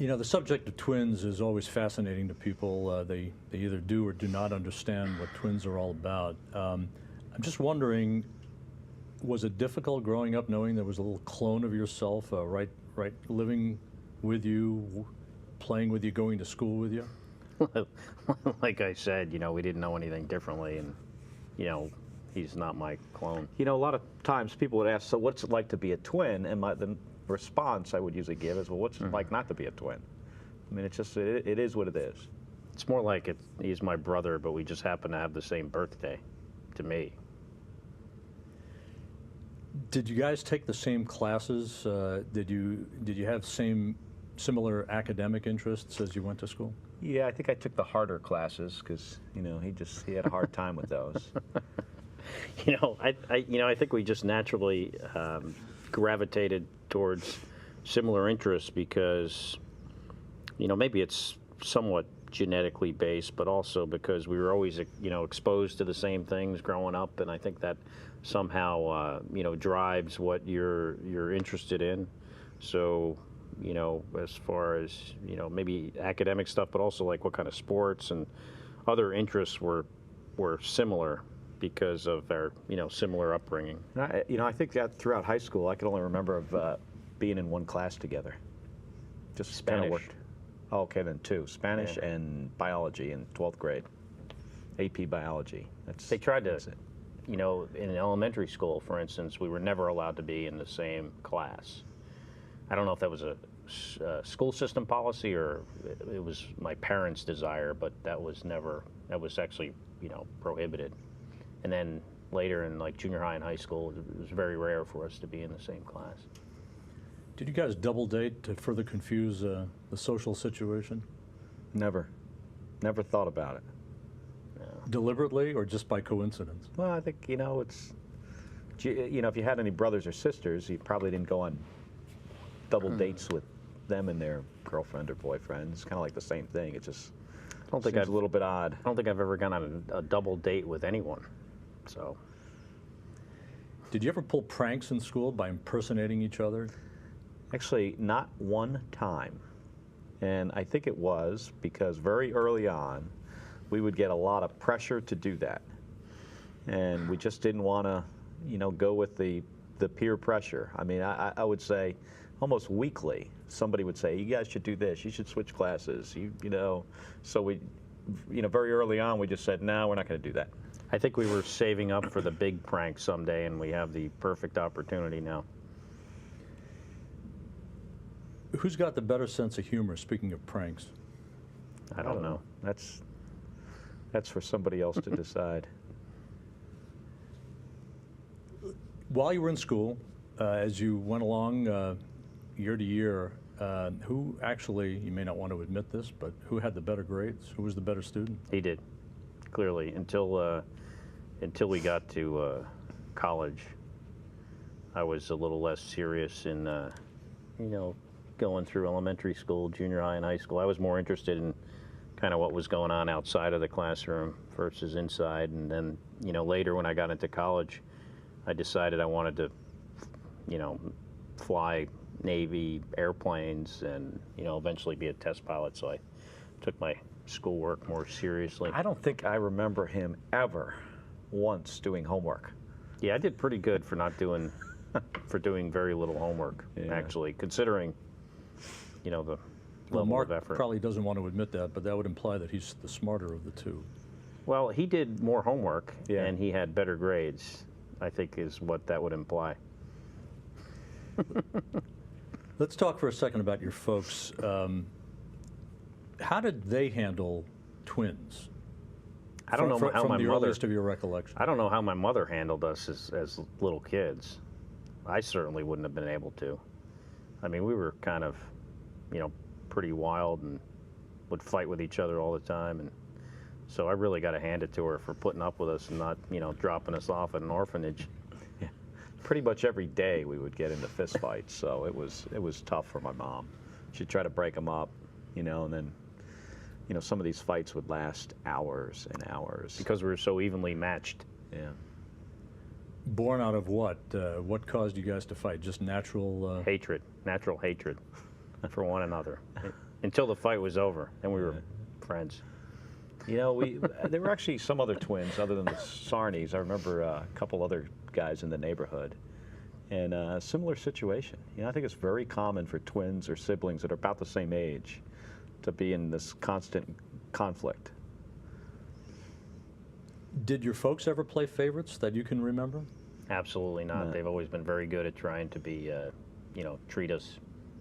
You know, the subject of twins is always fascinating to people. They either do or do not understand what twins are all about. I'm just wondering, was it difficult growing up knowing there was a little clone of yourself right living with you, playing with you, going to school with you? Like I said, you know, we didn't know anything differently, and, you know, he's not my clone. You know, a lot of times people would ask, so what's it like to be a twin? And the response I would usually give is, well, what's it like not to be a twin? I mean, it's just, it is what it is. It's more like he's my brother, but we just happen to have the same birthday, to me. Did you guys take the same classes? Did you have similar academic interests as you went to school? Yeah, I think I took the harder classes because, you know, he had a hard time with those. You know, I think we just naturally gravitated towards similar interests because, you know, maybe it's somewhat genetically based, but also because we were always, you know, exposed to the same things growing up, and I think that somehow, you know, drives what you're interested in. So, you know, as far as, you know, maybe academic stuff, but also like what kind of sports and other interests were similar because of our, you know, similar upbringing. You know, I think that throughout high school, I can only remember of being in one class together. Just Spanish. kind of worked. Oh, okay, then two. Spanish and biology in 12th grade. AP biology. They tried to, you know, in elementary school, for instance, we were never allowed to be in the same class. I don't know if that was a school system policy or it was my parents' desire, but that was actually, you know, prohibited. And then later in like junior high and high school, it was very rare for us to be in the same class. Did you guys double date to further confuse the social situation? Never. Never thought about it. No. Deliberately or just by coincidence? Well, I think, you know, you know, if you had any brothers or sisters, you probably didn't go on double dates with them and their girlfriend or boyfriend. It's kind of like the same thing. It just seems a little bit odd. I don't think I've ever gone on a double date with anyone. So. Did you ever pull pranks in school by impersonating each other? Actually, not one time. And I think it was because very early on, we would get a lot of pressure to do that. And we just didn't want to, you know, go with the peer pressure. I mean, I would say almost weekly, somebody would say, you guys should do this, you should switch classes, you know. So we, you know, very early on, we just said, no, we're not going to do that. I think we were saving up for the big prank someday, and we have the perfect opportunity now. Who's got the better sense of humor, speaking of pranks? I don't know. That's for somebody else to decide. While you were in school, as you went along year to year, who actually, you may not want to admit this, but who had the better grades? Who was the better student? He did, clearly, until we got to college. I was a little less serious in, you know, going through elementary school, junior high, and high school. I was more interested in kind of what was going on outside of the classroom versus inside. And then, you know, later when I got into college, I decided I wanted to, you know, fly Navy airplanes and, you know, eventually be a test pilot. So I took my schoolwork more seriously. I don't think I remember him ever once doing homework. Yeah, I did pretty good for not doing, for doing very little homework, actually, considering, you know, the level Mark of effort. Probably doesn't want to admit that, but that would imply that he's the smarter of the two. Well, he did more homework, and he had better grades, I think is what that would imply. Let's talk for a second about your folks. How did they handle twins? I don't know how my the mother, earliest of your recollection. I don't know how my mother handled us as little kids. I certainly wouldn't have been able to. I mean, we were kind of, you know, pretty wild and would fight with each other all the time. And so I really got to hand it to her for putting up with us and not, you know, dropping us off at an orphanage. Yeah. Pretty much every day we would get into fist fights, so it was tough for my mom. She'd try to break them up, you know, and then, you know, some of these fights would last hours and hours. Because we were so evenly matched. Yeah. Born out of what? What caused you guys to fight? Just natural... Hatred, natural hatred for one another. until the fight was over, and we were friends. You know, there were actually some other twins other than the Sarnies. I remember a couple other guys in the neighborhood, and a similar situation. You know, I think it's very common for twins or siblings that are about the same age to be in this constant conflict. Did your folks ever play favorites that you can remember? Absolutely not. No. They've always been very good at trying to be, treat us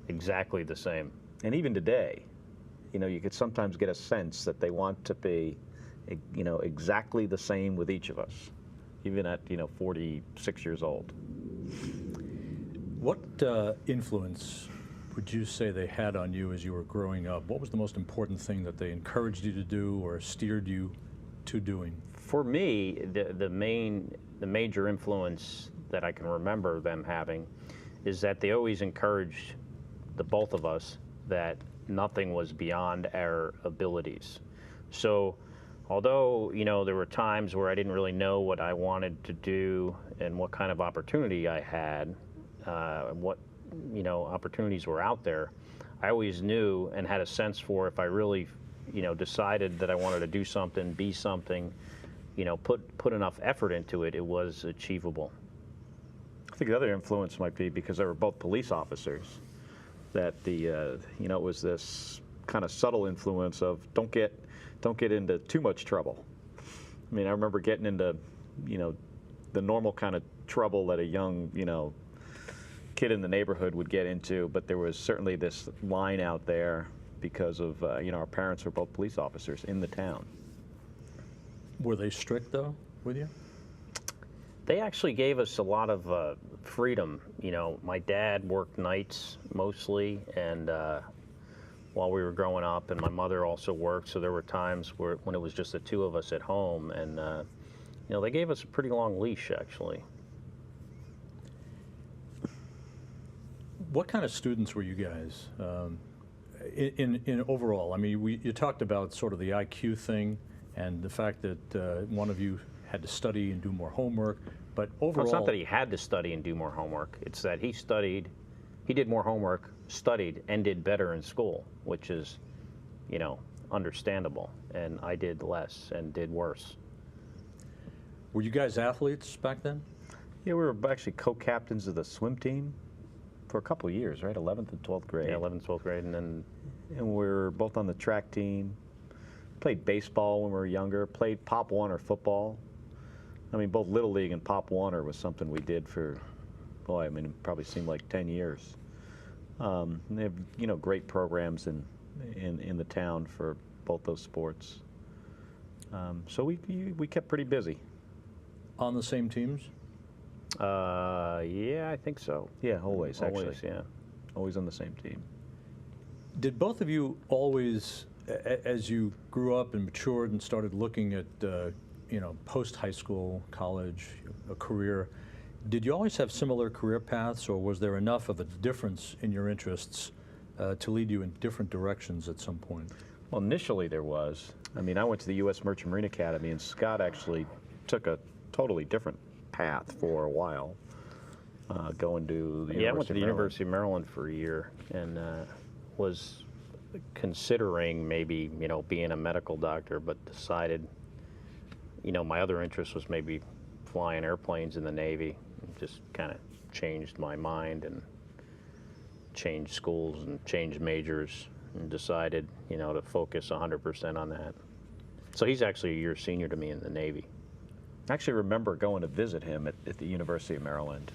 exactly the same. And even today, you know, you could sometimes get a sense that they want to be, you know, exactly the same with each of us, even at, 46 years old. What influence would you say they had on you as you were growing up? What was the most important thing that they encouraged you to do or steered you to doing? For me, the major influence that I can remember them having is that they always encouraged the both of us that nothing was beyond our abilities. So although, there were times where I didn't really know what I wanted to do and what kind of opportunity I had, what, opportunities were out there, I always knew and had a sense for if I really, decided that I wanted to do something, be something, put enough effort into it, it was achievable. I think the other influence might be because they were both police officers, that it was this kind of subtle influence of don't get into too much trouble. I mean, I remember getting into, the normal kind of trouble that a young, kid in the neighborhood would get into, but there was certainly this line out there because of, our parents were both police officers in the town. Were they strict, though, with you? They actually gave us a lot of freedom. My dad worked nights mostly, and while we were growing up, and my mother also worked, so there were times when it was just the two of us at home, and they gave us a pretty long leash, actually. What kind of students were you guys in overall? I mean, you talked about sort of the IQ thing and the fact that one of you had to study and do more homework, but overall... Well, it's not that he had to study and do more homework. It's that he did more homework, studied, and did better in school, which is, understandable. And I did less and did worse. Were you guys athletes back then? Yeah, we were actually co-captains of the swim team for a couple of years, right? 11th and 12th grade. Yeah, 11th, 12th grade, and we were both on the track team. Played baseball when we were younger. Played Pop Warner football. I mean, both Little League and Pop Warner was something we did for, it probably seemed like 10 years. They have, great programs in the town for both those sports. So we kept pretty busy. On the same teams? Yeah, I think so. Yeah, always, actually. Always, yeah. Always on the same team. Did both of you always, as you grew up and matured and started looking at, post-high school, college, a career, did you always have similar career paths, or was there enough of a difference in your interests to lead you in different directions at some point? Well, initially there was. I mean, I went to the U.S. Merchant Marine Academy, and Scott actually took a totally different path for a while, going to the University of Maryland. Yeah, I went to the University of Maryland for a year and was considering maybe, being a medical doctor, but decided, my other interest was maybe flying airplanes in the Navy. Just kind of changed my mind and changed schools and changed majors and decided, to focus 100% on that. So he's actually a year senior to me in the Navy. I actually remember going to visit him at the University of Maryland,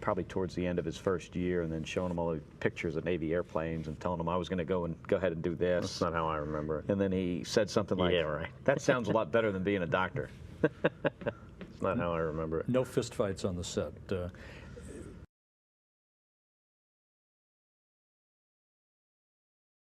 probably towards the end of his first year, and then showing him all the pictures of Navy airplanes and telling him I was going to go ahead and do this. That's not how I remember it. And then he said something like, "Yeah, right. That sounds a lot better than being a doctor." That's not how I remember it. No fistfights on the set.